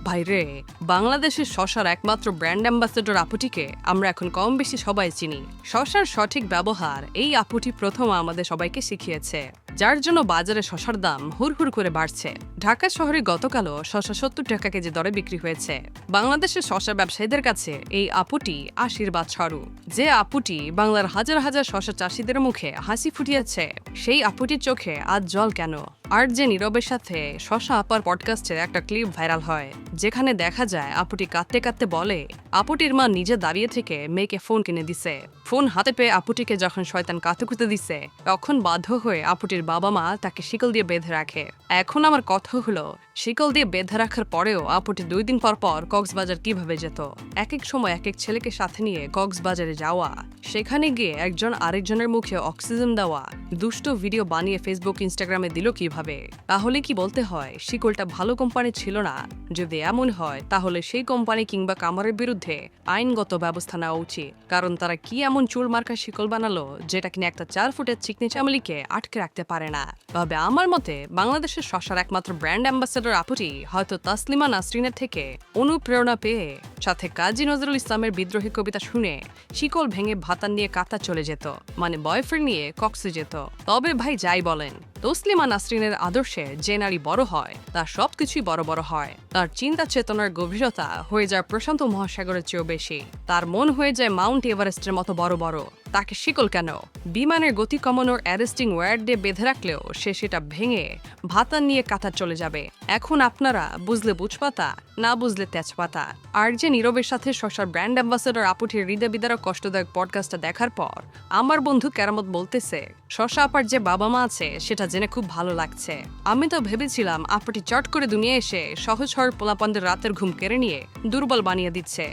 ভাইরে, বাংলাদেশের শশার একমাত্র ব্র্যান্ড অ্যাম্বাসেডর আপুটিকে আমরা এখন কম বেশি সবাই চিনি। শশার সঠিক ব্যবহার এই আপুটি প্রথম আমাদের সবাইকে শিখিয়েছে, যার জন্য বাজারে শশার দাম হুড়হুড় করে বাড়ছে। ঢাকা শহরে গতকালও শশা 70 টাকা কেজি দরে বিক্রি হয়েছে। বাংলাদেশের শশা ব্যবসায়ীদের কাছে এই আপুটি আশীর্বাদ স্বরূপ। যে আপুটি বাংলার হাজার হাজার শশা চাষিদের মুখে হাসি ফুটিয়েছে, সেই আপুটির চোখে আজ জল কেন? আর যে নীরবের সাথে শশা আপার পডকাস্টের একটা ক্লিপ ভাইরাল হয়, যেখানে দেখা যায় আপুটি কাঁদতে কাঁদতে বলে আপুটির মা নিজে দাঁড়িয়ে থেকে মেয়েকে ফোন কিনে দিছে। ফোন হাতে পেয়ে আপুটিকে যখন শয়তান কাতুকুতে দিছে, তখন বাধ্য হয়ে আপুটির বাবা মা তাকে শিকল দিয়ে বেঁধে রাখে। এখন আমার কথা হলো, শিকল দিয়ে বেঁধে রাখার পরেও আপুটি 2 দিন পর পর কক্সবাজার কিভাবে যেত? এক এক সময় এক এক ছেলেকে সাথে নিয়ে কক্সবাজারে যাওয়া, সেখানে গিয়ে একজন আরেকজনের মুখে অক্সিজেন দেওয়া, দুষ্ট ভিডিও বানিয়ে ফেসবুক ইনস্টাগ্রামে দিল কিভাবে? তাহলে কি বলতে হয় শিকলটা ভালো কোম্পানি ছিল না? যদি এমন হয় তাহলে সেই কোম্পানি কিংবা কামারের বিরুদ্ধে আইনগত ব্যবস্থা নেওয়া উচিত, কারণ তারা কি এমন চুল মার্কা শিকল বানালো যেটা কিনা একটা 4 ফুটের চিকনি চামলিকে আটকে রাখতে পারে না। তবে আমার মতে বাংলাদেশের শশার একমাত্র ব্র্যান্ড অ্যাম্বাসেডর আপুটি হয়তো তাসলিমা নাসরিনের থেকে অনুপ্রেরণা পেয়ে সাথে কাজী নজরুল ইসলামের বিদ্রোহী কবিতা শুনে শিকল ভেঙে ভাতান নিয়ে কাতার চলে যেত, মানে বয়ফ্রেন্ড নিয়ে কক্সে যেত। তবে ভাই যাই বলেন, তসলিমা নাসরিনের আদর্শে যে নারী বড় হয় তার সবকিছুই বড় বড় হয়। তার চিন্তা চেতনার গভীরতা হয়ে যায় প্রশান্ত মহাসাগরের চেয়েও বেশি। তার মন হয়ে যায় মাউন্ট এভারেস্টের মতো বড় বড়। তাকে শিকল কেন? বিমানের গতি কমানোর অ্যারেস্টিং ওয়্যার দিয়ে বেঁধে রাখলেও সে সেটা ভেঙে ভাতান নিয়ে কাতার চলে যাবে। এখন আপনারা বুঝলে বুঝপাতা, না বুঝলে তেজপাতা। আর যে নীরবের সাথে শশার ব্র্যান্ড অ্যাম্বাসেডর আপুটির হৃদয় বিদারক কষ্টদায়ক পডকাস্টটা দেখার পর আমার বন্ধু কেরামত বলতেছে, শশা আপার যে বাবা মা আছে সেটা জেনে খুব ভালো লাগছে। আমি তো ভেবেছিলাম আপুটি চট করে দুনিয়া এসে সহজ সরল পোলাপানদের রাতের ঘুম কেড়ে নিয়ে দুর্বল বানিয়ে দিচ্ছে।